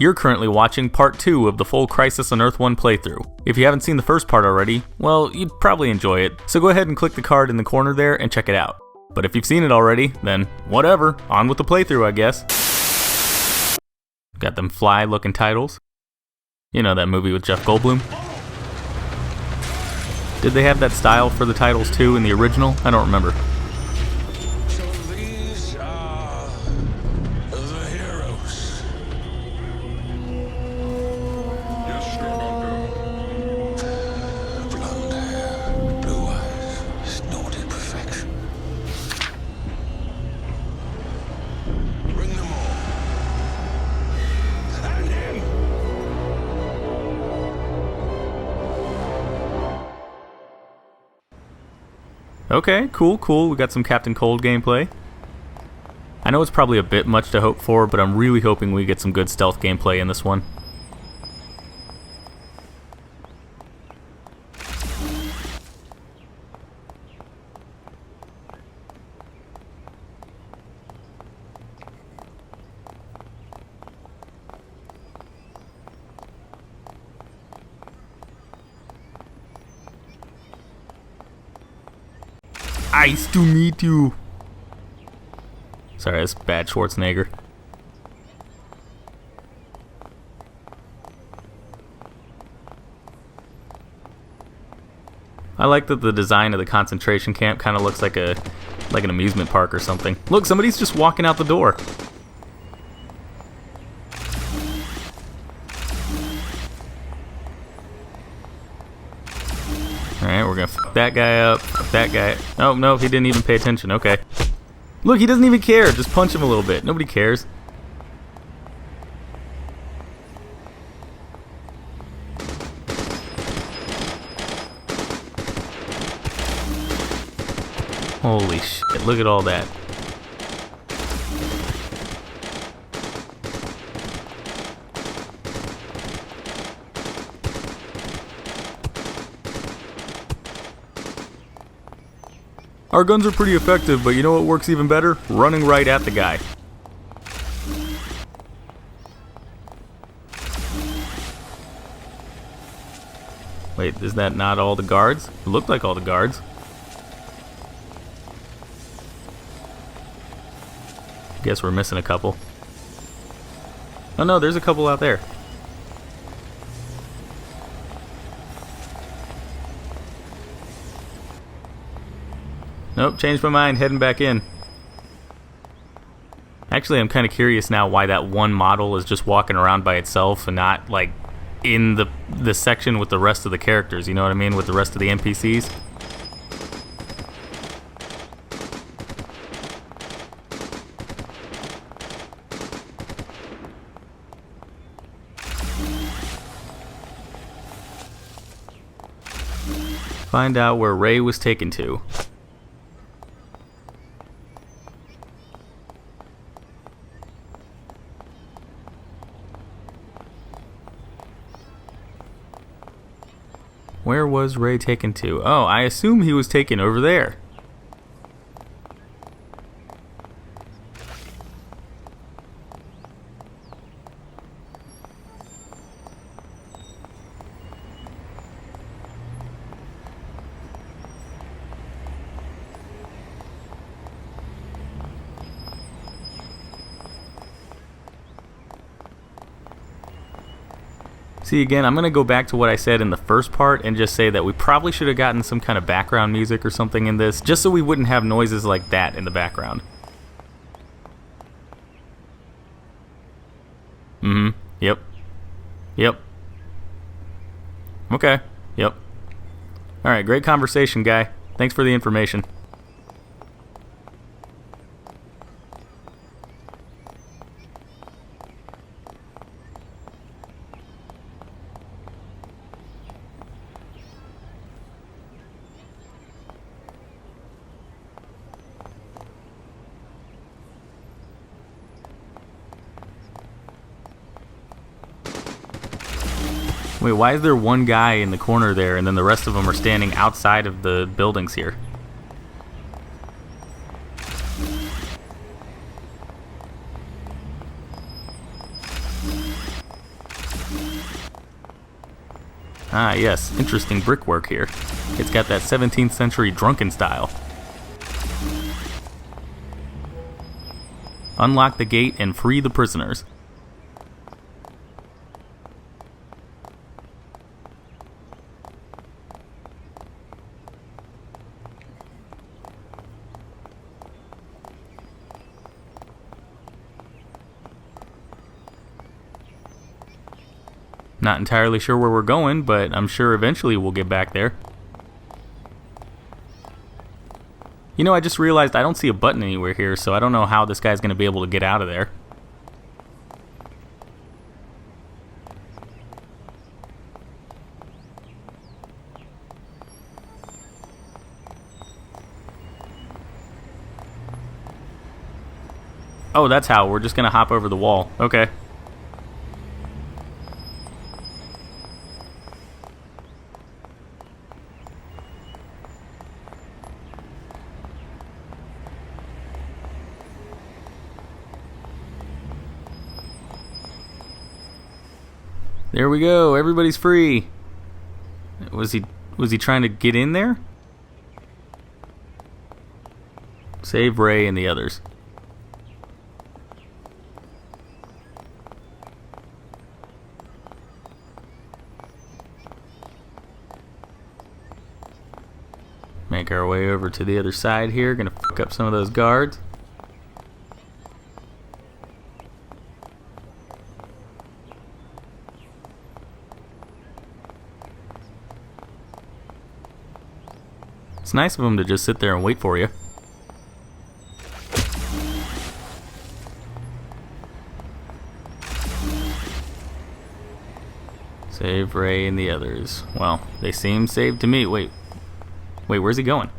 You're currently watching part 2 of the full Crisis on Earth 1 playthrough. If you haven't seen the first part already, well, you'd probably enjoy it, so go ahead and click the card in the corner there and check it out. But if you've seen it already, then whatever, on with the playthrough I guess. Got them fly-looking titles. You know that movie with Jeff Goldblum? Did they have that style for the titles too in the original? I don't remember. So these are the heroes. Yes, sir, blonde hair, blue eyes, snorted perfection. Bring them all. And him. Okay, cool. We got some Captain Cold gameplay. I know it's probably a bit much to hope for, but I'm really hoping we get some good stealth gameplay in this one. Nice to meet you. Sorry, that's bad Schwarzenegger. I like that the design of the concentration camp kind of looks like an amusement park or something. Look, somebody's just walking out the door. Alright, we're gonna fuck that guy up, fuck that guy. Oh, no, he didn't even pay attention, okay. Look, he doesn't even care, just punch him a little bit. Nobody cares. Holy shit, look at all that. Our guns are pretty effective, but you know what works even better? Running right at the guy. Wait, is that not all the guards? It looked like all the guards. Guess we're missing a couple. Oh no, there's a couple out there. Nope, changed my mind, heading back in. Actually, I'm kind of curious now why that one model is just walking around by itself and not, like, in the section with the rest of the characters, you know what I mean? With the rest of the NPCs. Find out where Ray was taken to. Where was Ray taken to? Oh, I assume he was taken over there. See, again, I'm going to go back to what I said in the first part and just say that we probably should have gotten some kind of background music or something in this, just so we wouldn't have noises like that in the background. Yep. Okay. Yep. Alright, great conversation, guy. Thanks for the information. Wait, why is there one guy in the corner there and then the rest of them are standing outside of the buildings here? Ah yes, interesting brickwork here. It's got that 17th century drunken style. Unlock the gate and free the prisoners. Not entirely sure where we're going, but I'm sure eventually we'll get back there. You know, I just realized I don't see a button anywhere here, so I don't know how this guy's going to be able to get out of there. Oh, that's how. We're just going to hop over the wall. Okay. There we go. Everybody's free. Was he trying to get in there? Save Ray and the others. Make our way over to the other side here. Gonna fuck up some of those guards. It's nice of them to just sit there and wait for you. Save Ray and the others. Well, they seem saved to me. Wait, where's he going?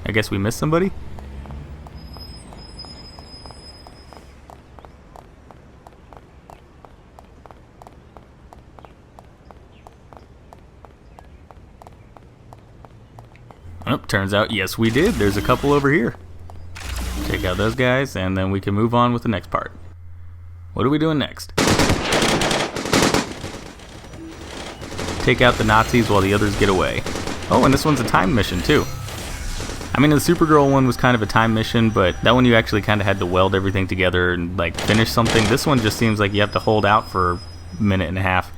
I guess we missed somebody? Oh, turns out, yes we did. There's a couple over here. Take out those guys, and then we can move on with the next part. What are we doing next? Take out the Nazis while the others get away. Oh, and this one's a time mission, too. I mean, the Supergirl one was kind of a time mission, but that one you actually kind of had to weld everything together and, like, finish something. This one just seems like you have to hold out for a minute and a half.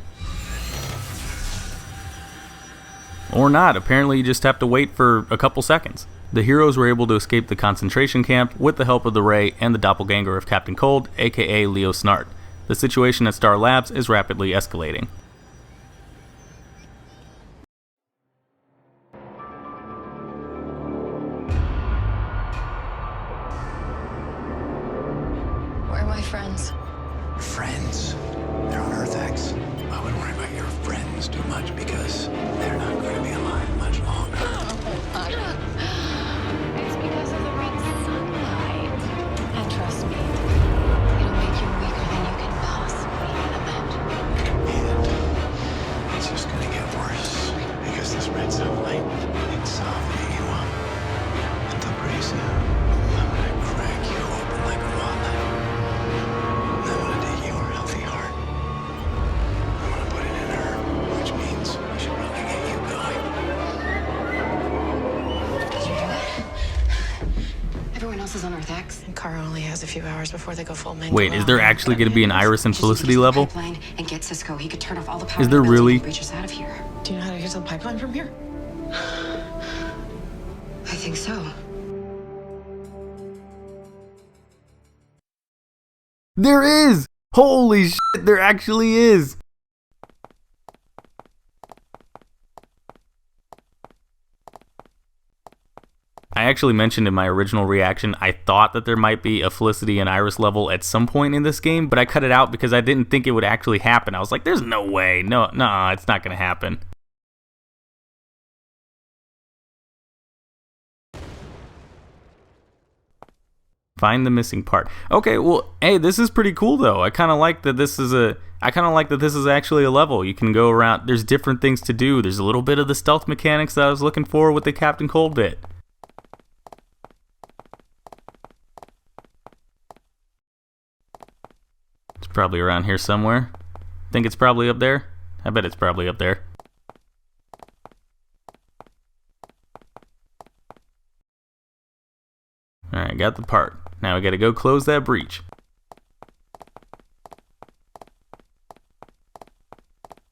Or not. Apparently you just have to wait for a couple seconds. The heroes were able to escape the concentration camp with the help of the Ray and the doppelganger of Captain Cold, aka Leo Snart. The situation at Star Labs is rapidly escalating. Where are my friends? Friends. They're on Earth X. I wouldn't worry about your friends too much because they're not going to be alive much longer. It's because of the red sunlight. And trust me, it'll make you weaker than you can possibly imagine. And it's just going to get worse because this red sunlight it's softening you up. Until pretty soon, I'm going to crack you open like a walnut. And I'm going to take your healthy heart. I'm going to put it in her, which means we should probably get you going. Did you do it? Everyone else is on Earth X. And Kara only has a few hours before they go full main. Wait, is there actually going to be an Iris and Just Felicity use the level? pipeline and get Cisco. He could turn off all the power Is to the there building really? and reach us out of here. Do you know how to use the pipeline from here? I think so. There is! Holy shit, there actually is! I actually mentioned in my original reaction I thought that there might be a Felicity and Iris level at some point in this game, but I cut it out because I didn't think it would actually happen. I was like, there's no way. No, it's not going to happen. Find the missing part. Okay, well, hey, this is pretty cool though. I kind of like that this is actually a level. You can go around. There's different things to do. There's a little bit of the stealth mechanics that I was looking for with the Captain Cold bit. Probably around here somewhere. Think it's probably up there? I bet it's probably up there. Alright, got the part. Now we gotta go close that breach.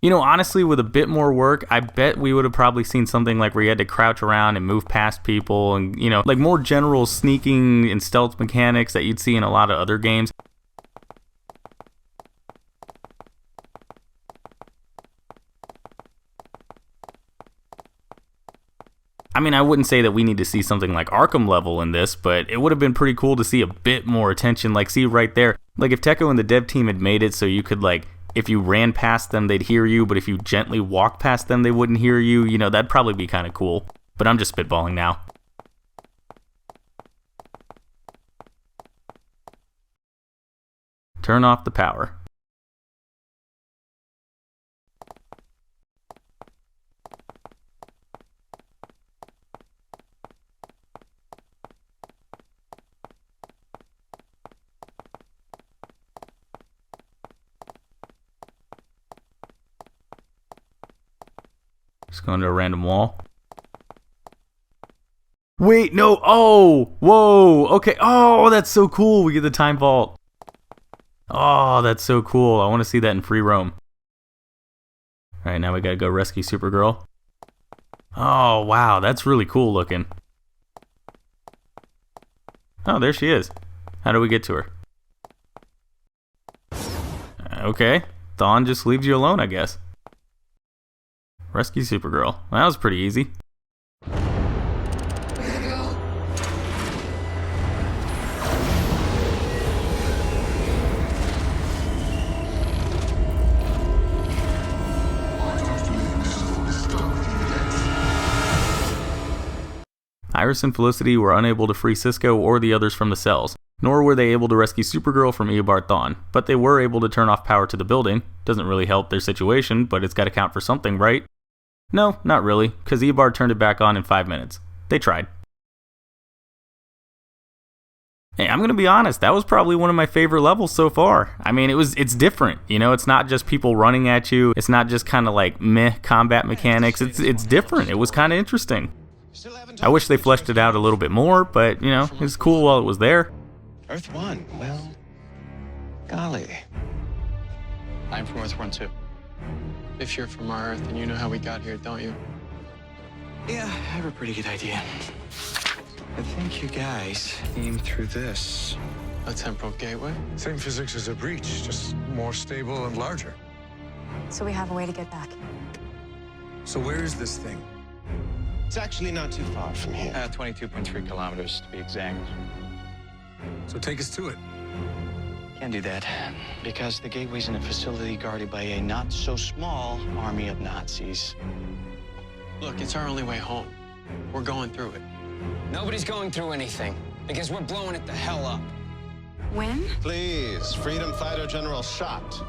You know, honestly, with a bit more work, I bet we would have probably seen something like where you had to crouch around and move past people and, you know, like more general sneaking and stealth mechanics that you'd see in a lot of other games. I mean, I wouldn't say that we need to see something like Arkham level in this, but it would have been pretty cool to see a bit more attention. Like, see right there, like if Tecco and the dev team had made it so you could, like, if you ran past them, they'd hear you, but if you gently walked past them, they wouldn't hear you. You know, that'd probably be kind of cool. But I'm just spitballing now. Turn off the power. Just going to a random wall. Wait, no. Oh, whoa. Okay. Oh, that's so cool. We get the time vault. Oh, that's so cool. I want to see that in free roam. All right, now we got to go rescue Supergirl. Oh, wow. That's really cool looking. Oh, there she is. How do we get to her? Okay. Dawn just leaves you alone, I guess. Rescue Supergirl. Well, that was pretty easy. Iris and Felicity were unable to free Cisco or the others from the cells, nor were they able to rescue Supergirl from Eobard Thawne, but they were able to turn off power to the building. Doesn't really help their situation, but it's got to count for something, right? No, not really, because Eobard turned it back on in 5 minutes. They tried. Hey, I'm going to be honest, that was probably one of my favorite levels so far. I mean, it's different, you know, it's not just people running at you, it's not just kind of like meh combat mechanics, it's different. It was kind of interesting. I wish they fleshed it out a little bit more, but, you know, it was cool while it was there. Earth 1, well, golly. I'm from Earth 1 too. If you're from our Earth, then you know how we got here, don't you? Yeah, I have a pretty good idea. I think you guys came through this. A temporal gateway? Same physics as a breach, just more stable and larger. So we have a way to get back. So where is this thing? It's actually not too far from here. 22.3 kilometers to be exact. So take us to it. Can't do that, because the gateway's in a facility guarded by a not-so-small army of Nazis. Look, it's our only way home. We're going through it. Nobody's going through anything, because we're blowing it the hell up. When? Please, Freedom Fighter General shot.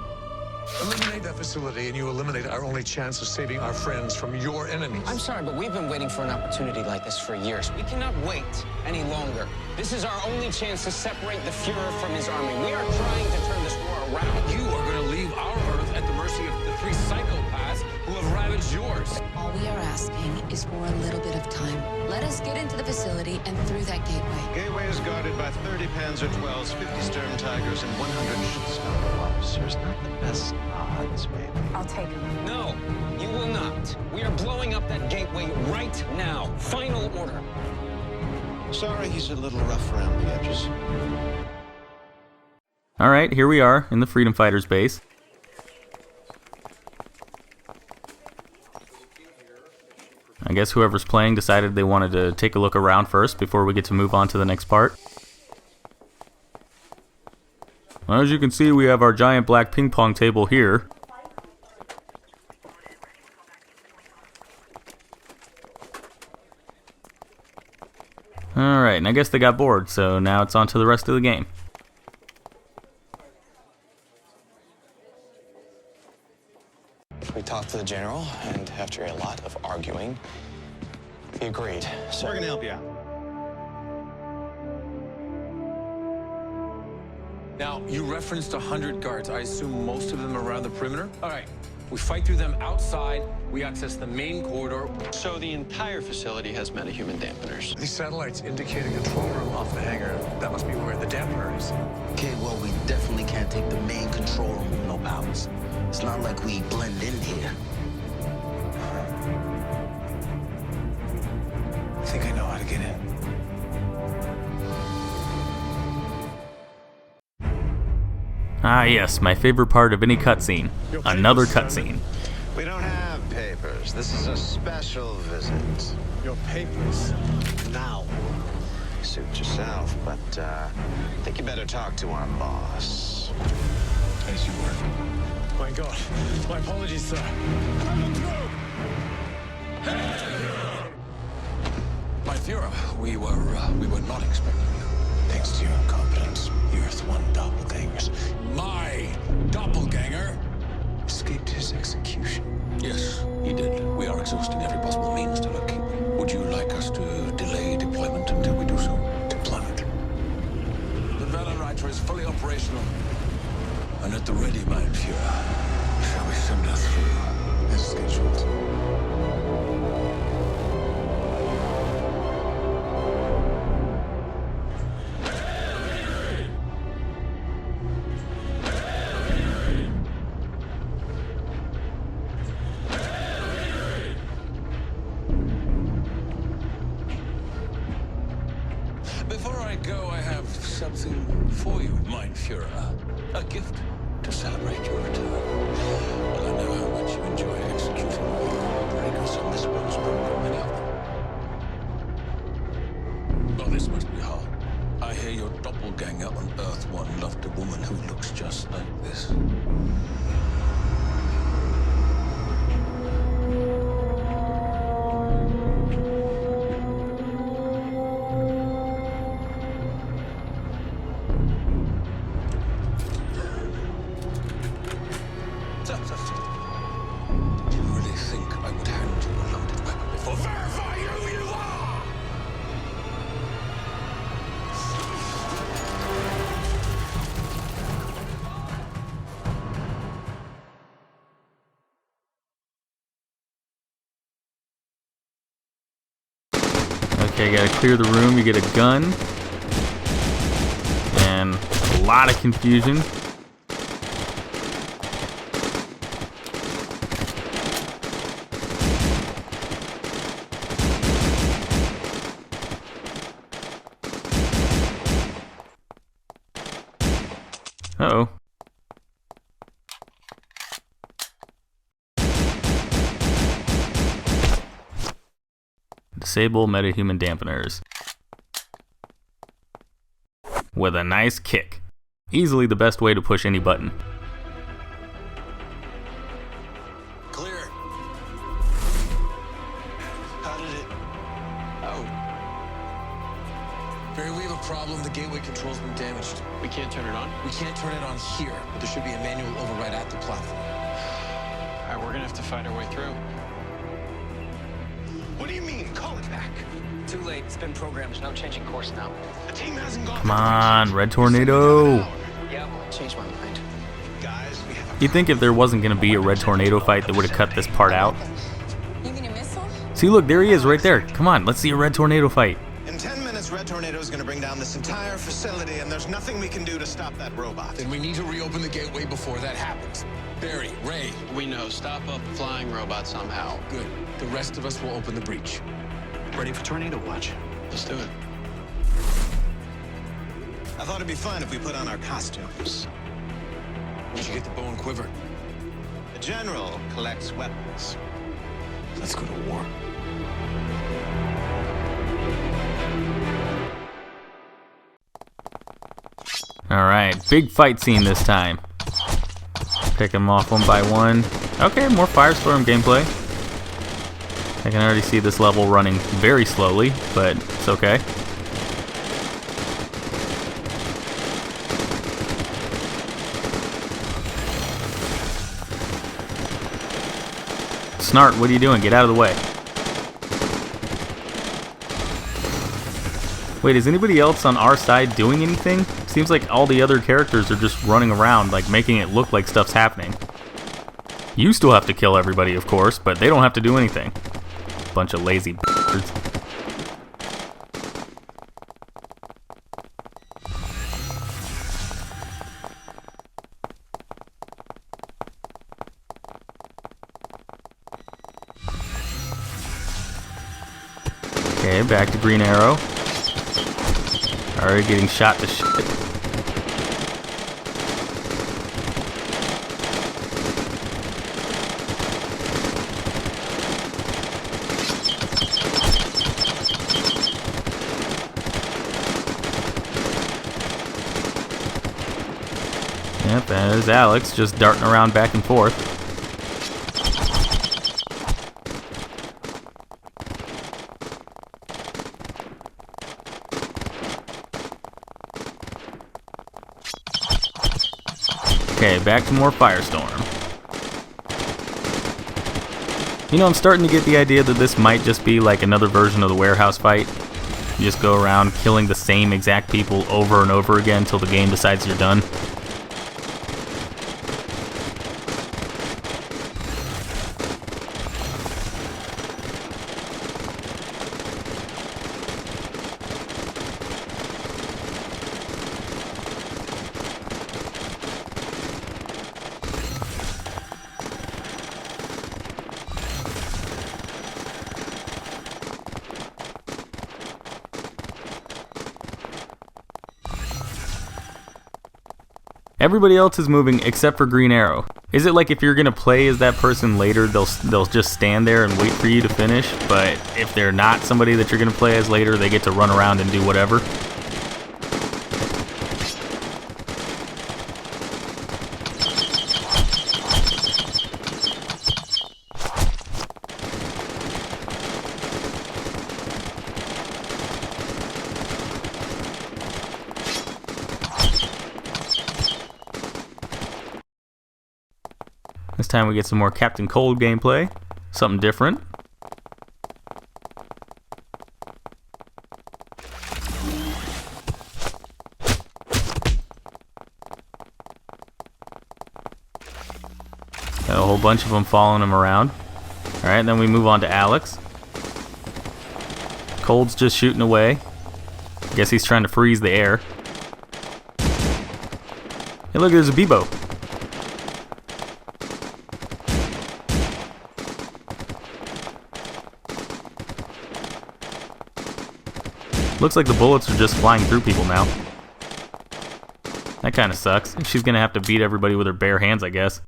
Eliminate that facility and you eliminate our only chance of saving our friends from your enemies. I'm sorry, but we've been waiting for an opportunity like this for years. We cannot wait any longer. This is our only chance to separate the Fuhrer from his army. We are trying to turn this war around. You are going to leave our Earth at the mercy of the 3 psychopaths who have ravaged yours. All we are asking is for a little bit of time. Let us get into the facility and through that gateway. Gateway is guarded by 30 Panzer 12s, 50 Sturm Tigers, and 100 Star officers. Not the best odds, baby. I'll take him. No, you will not. We are blowing up that gateway right now. Final order. Sorry, he's a little rough around the edges. Alright, here we are in the Freedom Fighters base. I guess whoever's playing decided they wanted to take a look around first before we get to move on to the next part. Well, as you can see, we have our giant black ping pong table here. Alright, and I guess they got bored, so now it's on to the rest of the game. We talked to the general, and after a lot of arguing, he agreed. So We're gonna help you out. Now, you referenced 100 guards. I assume most of them are around the perimeter? All right. We fight through them outside. We access the main corridor. So the entire facility has metahuman dampeners. These satellites indicate a control room off the hangar. That must be where the dampener is. Okay, well, we definitely can't take the main control room with no powers. It's not like we blend in here. I think I know how to get in. Ah yes, my favorite part of any cutscene. Another cutscene. We don't have papers. This is a special visit. Your papers. Now. Suit yourself, but I think you better talk to our boss. As you were. My God. My apologies, sir. My Führer, we were not expecting you. Thanks to your incompetence, the Earth One doppelgangers My doppelganger? escaped his execution. Yes, he did. We are exhausting every possible means to locate him. Would you like us to delay deployment until we do so? Deployment. The Waverider is fully operational and at the ready, mein Führer. Shall we send her through? As scheduled. Before I go, I have something for you, mein Führer. A gift to celebrate your return. Well, I know how much you enjoy executing all the breakers on this world's program, many of them. Oh, this must be hard. I hear your doppelganger on Earth One loved a woman who looks just like this. Did you really think I would hand you a loaded weapon before verify who you are? Okay, gotta clear the room, you get a gun. And a lot of confusion. Uh-oh. Disable metahuman dampeners. With a nice kick. Easily the best way to push any button. Clear. How did it? Oh, Barry, we have a problem. The gateway control's been damaged. we can't turn it on? We can't turn it on here, but there should be a manual override at the platform. All right, we're gonna have to fight our way through. What do you mean? Call it back. Too late. It's been programmed. There's no changing course now. The team hasn't gone. Come on, Red Tornado! Yeah, well, change my mind. Guys, we have You'd think if there wasn't gonna be a Red Tornado fight, they would have cut this part out. You mean a missile? See, look, there he is right there. Come on, let's see a Red Tornado fight. In 10 minutes, Red Tornado is going to bring down this entire facility, and there's nothing we can do to stop that robot. Then we need to reopen the gateway before that happens. Barry, Ray, We know. Stop a flying robot somehow. good. The rest of us will open the breach. Ready for Tornado Watch? Let's do it. I thought it'd be fun if we put on our costumes. Did you get the bow and quiver? The General collects weapons. Let's go to war. Alright, big fight scene this time. Pick them off one by one. Okay, more Firestorm gameplay. I can already see this level running very slowly, but it's okay. Snart, what are you doing? Get out of the way. Wait, is anybody else on our side doing anything? Seems like all the other characters are just running around, like making it look like stuff's happening. You still have to kill everybody, of course, but they don't have to do anything. Bunch of lazy b****s. Okay, back to Green Arrow. Already getting shot to shit. Yep, there's Alex just darting around back and forth. Okay, back to more Firestorm. You know, I'm starting to get the idea that this might just be like another version of the warehouse fight. You just go around killing the same exact people over and over again until the game decides you're done. Everybody else is moving except for Green Arrow. Is it like if you're gonna play as that person later, they'll just stand there and wait for you to finish, but if they're not somebody that you're gonna play as later, they get to run around and do whatever? This time we get some more Captain Cold gameplay. Something different. Got a whole bunch of them following him around. Alright, then we move on to Alex. Cold's just shooting away. Guess he's trying to freeze the air. Hey look, there's a Bebo. Looks like the bullets are just flying through people now. That kind of sucks. She's gonna have to beat everybody with her bare hands, I guess.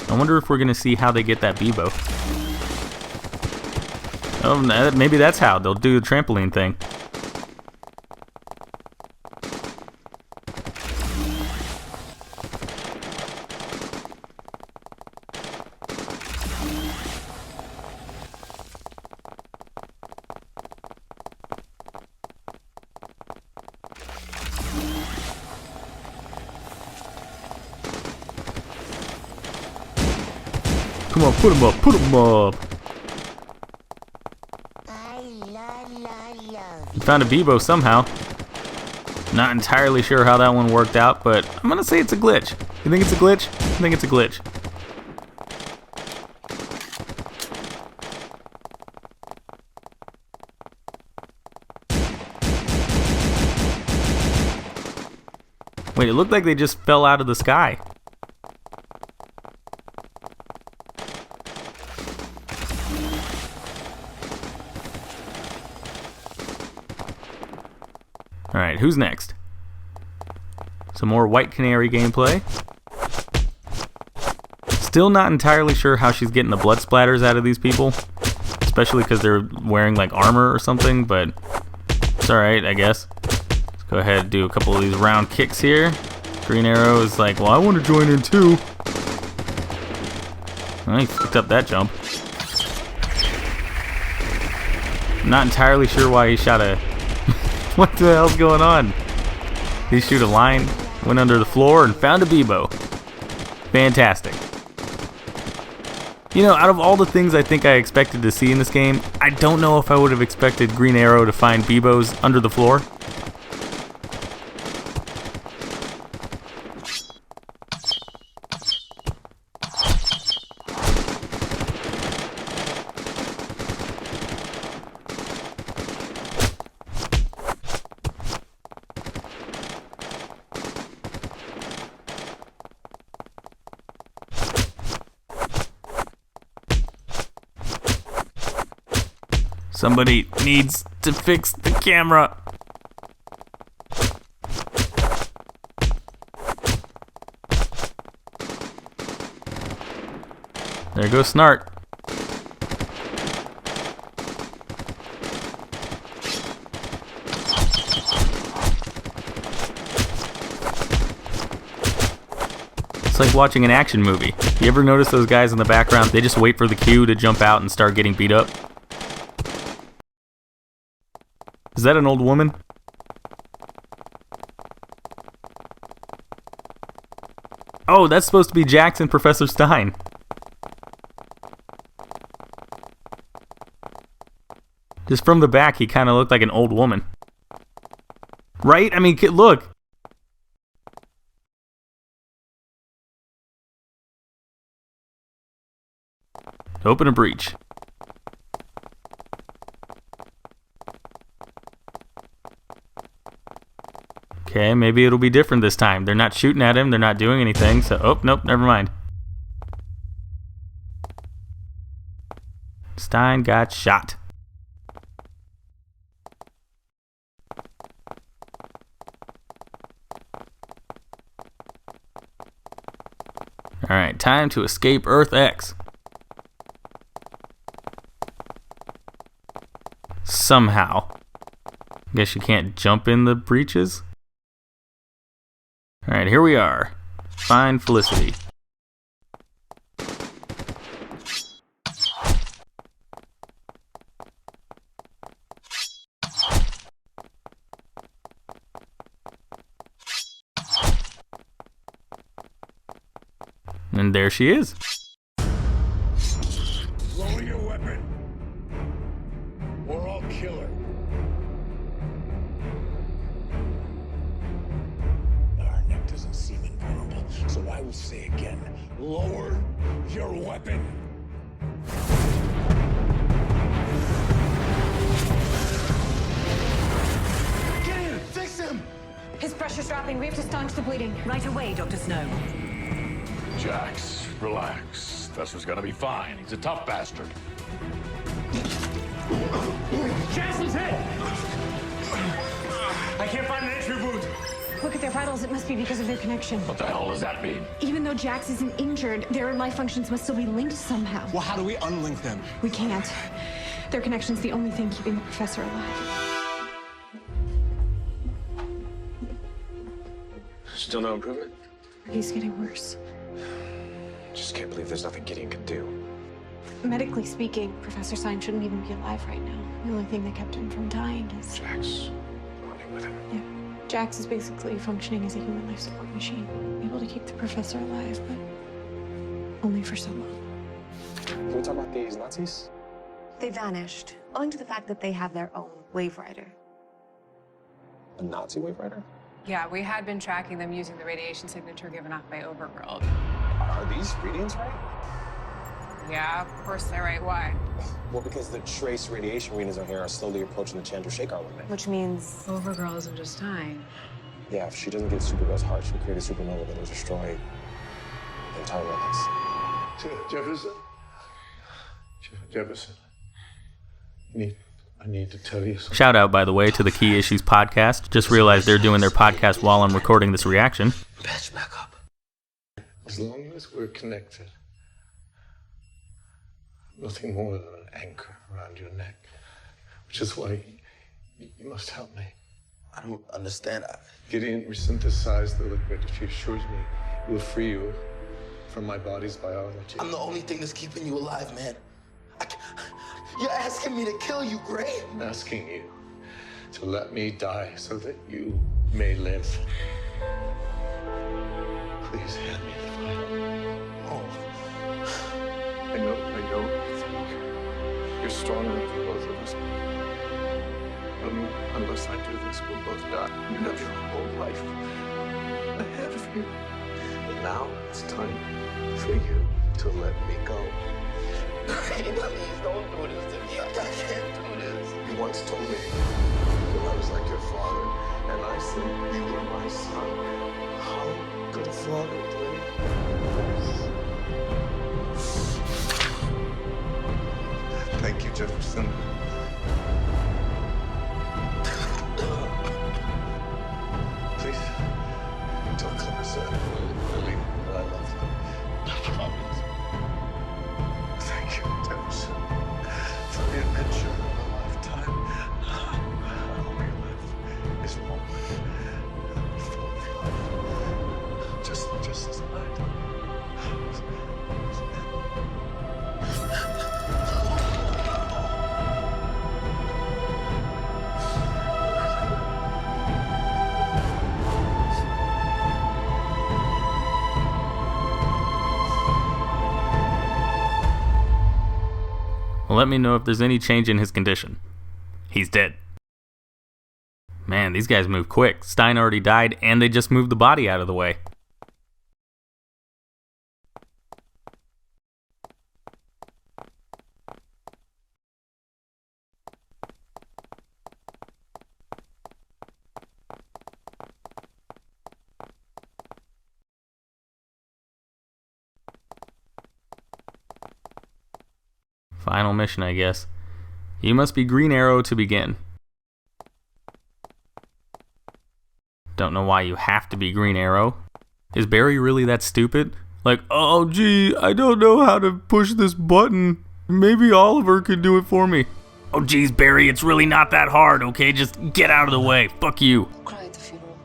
I wonder if we're gonna see how they get that Bebo. Oh, maybe that's how they'll do the trampoline thing. Come on, put him up, put him up. Found a Bebo somehow. Not entirely sure how that one worked out, but I'm gonna say it's a glitch. You think it's a glitch? I think it's a glitch. Wait, it looked like they just fell out of the sky. Alright, who's next? Some more White Canary gameplay. Still not entirely sure how she's getting the blood splatters out of these people. Especially because they're wearing like armor or something, but it's alright, I guess. Let's go ahead and do a couple of these round kicks here. Green Arrow is like, well, I want to join in too. Well, he fucked up that jump. I'm not entirely sure why he shot a What the hell's going on? He shoot a line, went under the floor, and found a Bebo. Fantastic. You know, out of all the things I think I expected to see in this game, I don't know if I would have expected Green Arrow to find Bebos under the floor. Somebody needs to fix the camera. There goes Snart. It's like watching an action movie. You ever notice those guys in the background? They just wait for the cue to jump out and start getting beat up. Is that an old woman? Oh, that's supposed to be Jax and Professor Stein. Just from the back, he kind of looked like an old woman. Right? I mean, look. Open a breach. Okay, maybe it'll be different this time. They're not shooting at him, they're not doing anything, so... Oh, nope, never mind. Stein got shot. Alright, time to escape Earth X. Somehow. Guess you can't jump in the breaches? Alright, here we are. Find Felicity. And there she is. Lower your weapon. Or I'll kill her. Our neck doesn't seem invulnerable, so I will say again, lower your weapon. Get in! Fix him! His pressure's dropping. We have to staunch the bleeding. Right away, Dr. Snow. Jax, relax. Professor's gonna be fine. He's a tough bastard. Jax is hit! I can't find an entry wound. Look at their vitals. It must be because of their connection. What the hell does that mean? Even though Jax isn't injured, their life functions must still be linked somehow. Well, how do we unlink them? We can't. Their connection's the only thing keeping the professor alive. Still no improvement? He's getting worse. Just can't believe there's nothing Gideon can do. Medically speaking, Professor Stein shouldn't even be alive right now. The only thing that kept him from dying is... Jax, running with him. Yeah. Jax is basically functioning as a human life support machine. Able to keep the professor alive, but only for so long. Can we talk about these Nazis? They vanished, owing to the fact that they have their own Waverider. A Nazi Waverider? Yeah, we had been tracking them using the radiation signature given off by Overgirl. Are these readings right? Yeah, of course they're right. Why? Well, because the trace radiation readings on here are slowly approaching the Chandrasekhar limit. Which means... Overgirl isn't just dying. Yeah, if she doesn't get Supergirl's heart, she'll create a supernova that will destroy the entire race. Jefferson? Jefferson. I need to tell you something. Shout out, by the way, to the Key Issues podcast. Just realized they're doing their podcast while I'm recording this reaction. Patch back up. As long as we're connected, nothing more than an anchor around your neck, which is why you must help me. I don't understand. Gideon resynthesized the liquid. She assures me it will free you from my body's biology. I'm the only thing that's keeping you alive, man. You're asking me to kill you, Gray? I'm asking you to let me die so that you may live. Please hand me the file. Oh, I know you think you're stronger than both of us. Unless I do this, we'll both die. You have your whole life ahead of you. And now it's time for you to let me go. Please don't do this to me. I can't do this. You once told me that I was like your father, and I said you were my son. How could a father play? Thank you, Jefferson. Please, tell Clarissa and Lily that I love them. I promise. Thank you, Jefferson, for the adventure of a lifetime. All we live is one full of life. Just as I do. Well, let me know if there's any change in his condition. He's dead. Man, these guys move quick. Stein already died, and they just moved the body out of the way. Final mission, I guess. You must be Green Arrow to begin. Don't know why you have to be Green Arrow. Is Barry really that stupid? Like, oh gee, I don't know how to push this button. Maybe Oliver could do it for me. Oh geez, Barry, it's really not that hard, okay? Just get out of the way. Fuck you. Cry at the funeral.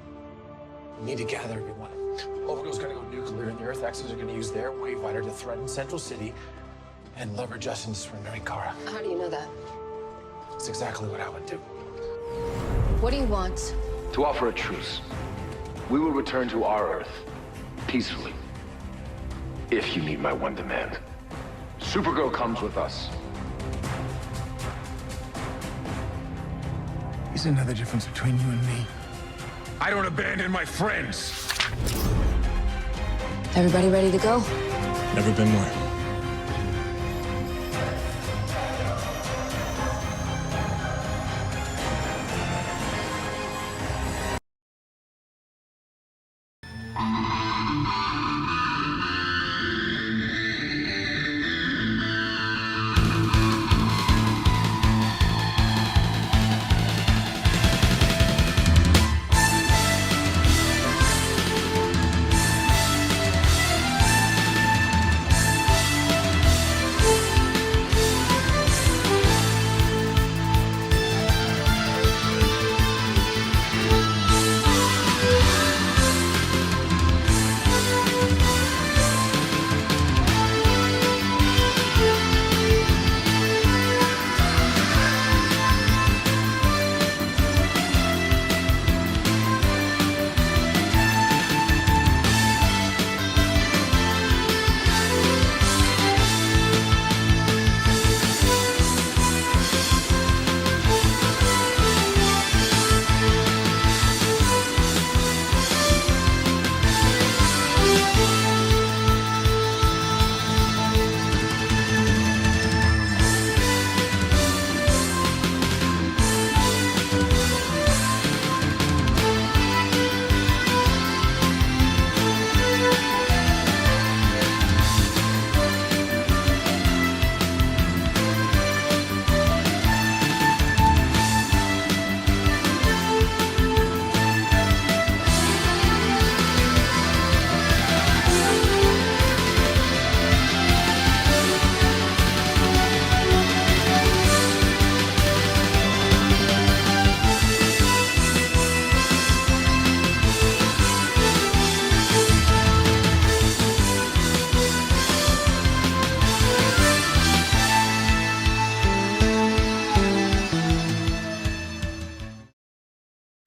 We need to gather everyone. Overgirl's gonna go nuclear, and the Earth Axis are gonna use their Waverider to threaten Central City and leverage us into surrendering Kara. How do you know that? It's exactly what I would do. What do you want? To offer a truce. We will return to our Earth, peacefully. If you meet my one demand. Supergirl comes with us. Here's another difference between you and me. I don't abandon my friends. Everybody ready to go? Never been more.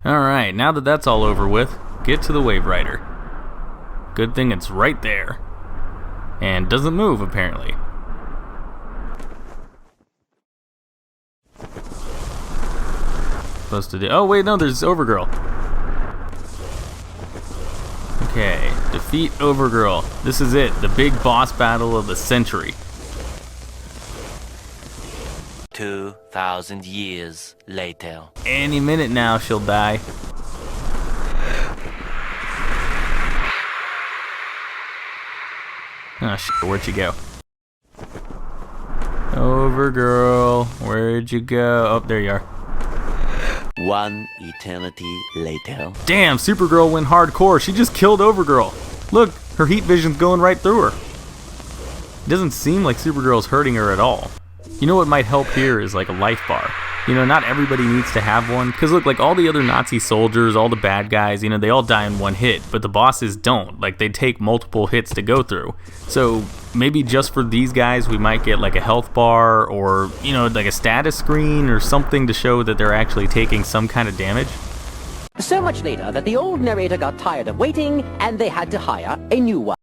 Alright, now that that's all over with, get to the Waverider. Good thing it's right there. And doesn't move, apparently. Supposed to do. Oh, wait, no, there's Overgirl. Okay, defeat Overgirl. This is it, the big boss battle of the century. 2,000 years later. Any minute now, she'll die. Oh, shit, where'd you go? Overgirl, where'd you go? Oh, there you are. One eternity later. Damn, Supergirl went hardcore. She just killed Overgirl. Look, her heat vision's going right through her. It doesn't seem like Supergirl's hurting her at all. You know what might help here is like a life bar. You know, not everybody needs to have one. Because look, like all the other Nazi soldiers, all the bad guys, you know, they all die in one hit. But the bosses don't. Like, they take multiple hits to go through. So maybe just for these guys, we might get like a health bar or, you know, like a status screen or something to show that they're actually taking some kind of damage. So much later that the old narrator got tired of waiting and they had to hire a new one.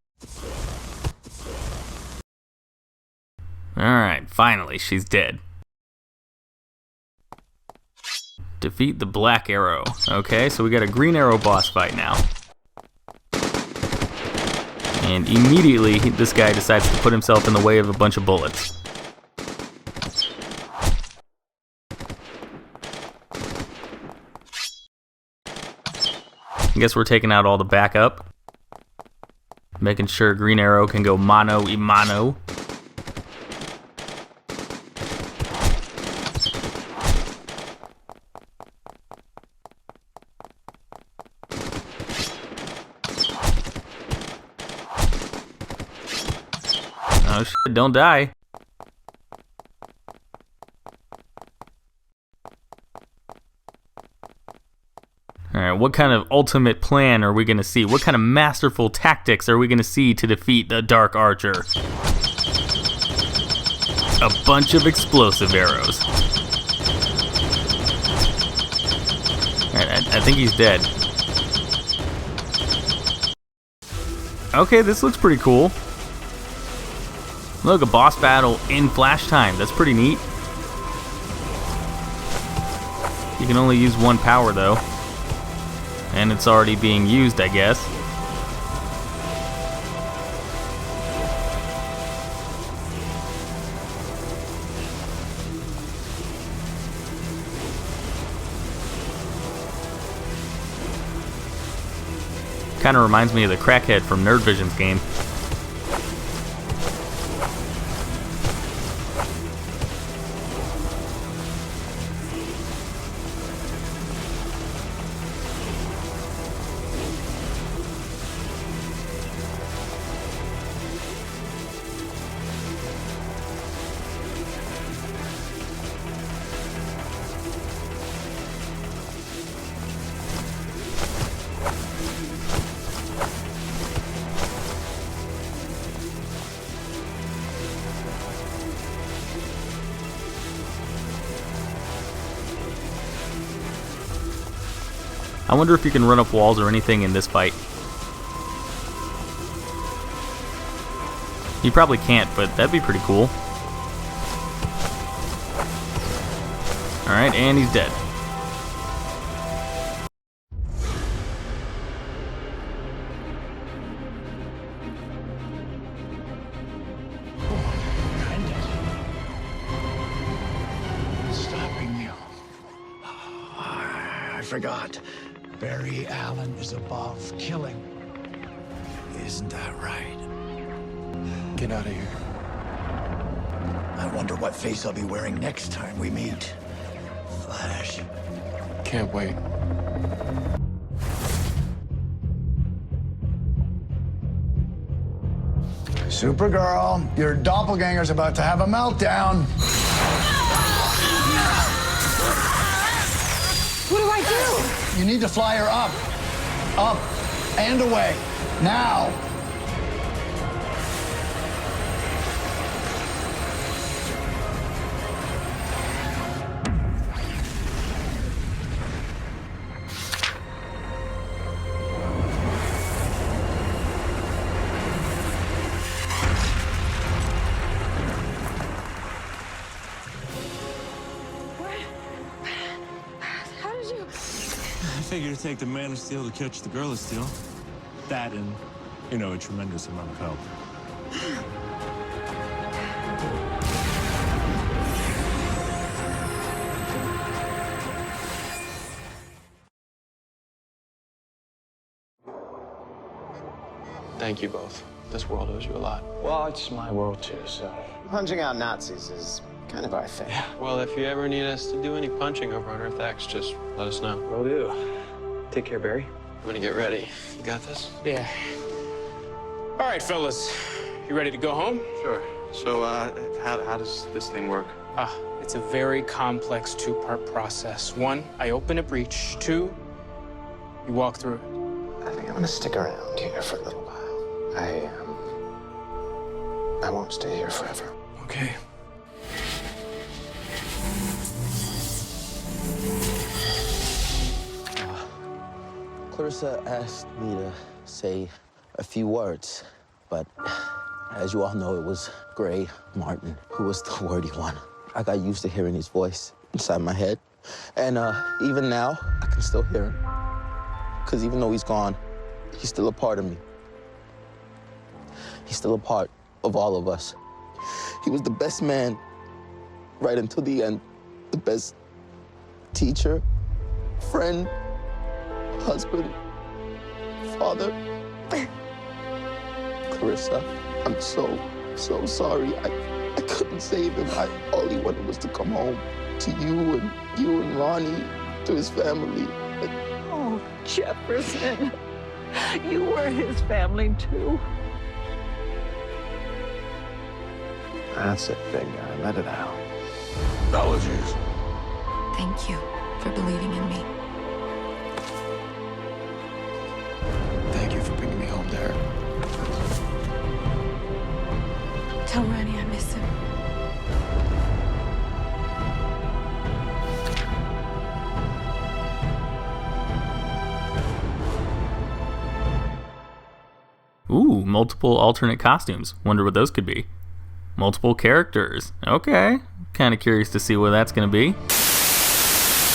Alright, finally, she's dead. Defeat the Black Arrow. Okay, so we got a Green Arrow boss fight now. And immediately, this guy decides to put himself in the way of a bunch of bullets. I guess we're taking out all the backup. Making sure Green Arrow can go mano a mano. Oh shit, don't die. Alright, what kind of ultimate plan are we going to see? What kind of masterful tactics are we going to see to defeat the Dark Archer? A bunch of explosive arrows. Alright, I think he's dead. Okay, this looks pretty cool. Look, a boss battle in flash time. That's pretty neat. You can only use one power though. And it's already being used, I guess. Kind of reminds me of the crackhead from Nerd Vision's game. I wonder if you can run up walls or anything in this fight. You probably can't, but that'd be pretty cool. Alright, and he's dead. Stopping you. I forgot. Barry Allen is above killing. Isn't that right? Get out of here. I wonder what face I'll be wearing next time we meet. Flash. Can't wait. Supergirl, your doppelganger's about to have a meltdown. What do I do? You need to fly her up. Up and away. Now. I figured it'd take the man of steel to catch the girl of steel. That and, you know, a tremendous amount of help. Thank you both. This world owes you a lot. Well, it's my world too, so. Punching out Nazis is kind of our thing. Yeah. Well, if you ever need us to do any punching over on Earth X, just let us know. Will do. Take care, Barry. I'm gonna get ready. You got this? Yeah. All right, fellas. You ready to go home? Sure. So, how does this thing work? It's a very complex two-part process. 1, I open a breach. 2, you walk through it. I think I'm gonna stick around here for a little while. I won't stay here forever. Okay. Clarissa asked me to say a few words, but as you all know, it was Gray Martin who was the wordy one. I got used to hearing his voice inside my head, and even now, I can still hear him. Because even though he's gone, he's still a part of me. He's still a part of all of us. He was the best man right until the end. The best teacher, friend, husband, father. Clarissa, I'm so sorry. I couldn't save him. All he wanted was to come home to you and Ronnie, to his family. Oh, Jefferson, you were his family too. That's it, big guy. Let it out. Apologies. Thank you for believing in me. Thank you for bringing me home, Derek. Tell Ronnie I miss him. Ooh, multiple alternate costumes. Wonder what those could be. Multiple characters. Okay. Kind of curious to see what that's going to be.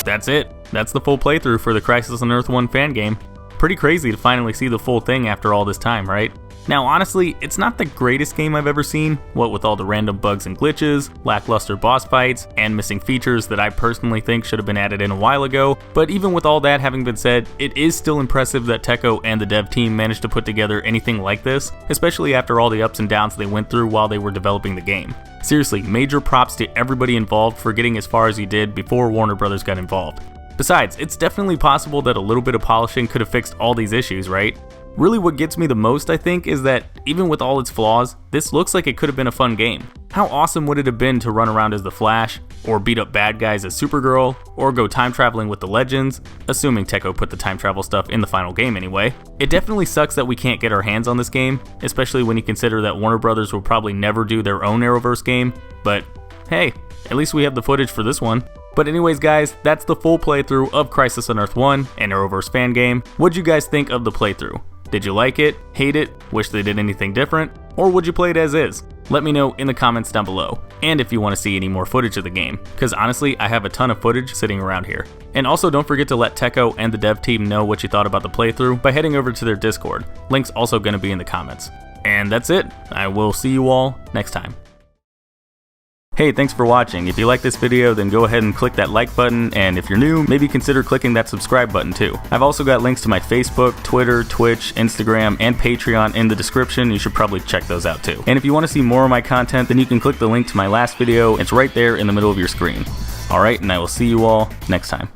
That's it. That's the full playthrough for the Crisis on Earth 1 fan game. Pretty crazy to finally see the full thing after all this time, right? Now honestly, it's not the greatest game I've ever seen, what with all the random bugs and glitches, lackluster boss fights, and missing features that I personally think should have been added in a while ago, but even with all that having been said, it is still impressive that Teco and the dev team managed to put together anything like this, especially after all the ups and downs they went through while they were developing the game. Seriously, major props to everybody involved for getting as far as you did before Warner Brothers got involved. Besides, it's definitely possible that a little bit of polishing could have fixed all these issues, right? Really what gets me the most, I think, is that even with all its flaws, this looks like it could have been a fun game. How awesome would it have been to run around as the Flash, or beat up bad guys as Supergirl, or go time traveling with the Legends, assuming Teco put the time travel stuff in the final game anyway. It definitely sucks that we can't get our hands on this game, especially when you consider that Warner Brothers will probably never do their own Arrowverse game, but hey, at least we have the footage for this one. But anyways guys, that's the full playthrough of Crisis on Earth 1, an Arrowverse fan game. What'd you guys think of the playthrough? Did you like it, hate it, wish they did anything different, or would you play it as is? Let me know in the comments down below, and if you want to see any more footage of the game, because honestly I have a ton of footage sitting around here. And also don't forget to let Teco and the dev team know what you thought about the playthrough by heading over to their Discord. Link's also going to be in the comments. And that's it, I will see you all next time. Hey, thanks for watching. If you like this video, then go ahead and click that like button, and if you're new, maybe consider clicking that subscribe button too. I've also got links to my Facebook, Twitter, Twitch, Instagram, and Patreon in the description. You should probably check those out too. And if you want to see more of my content, then you can click the link to my last video. It's right there in the middle of your screen. Alright, and I will see you all next time.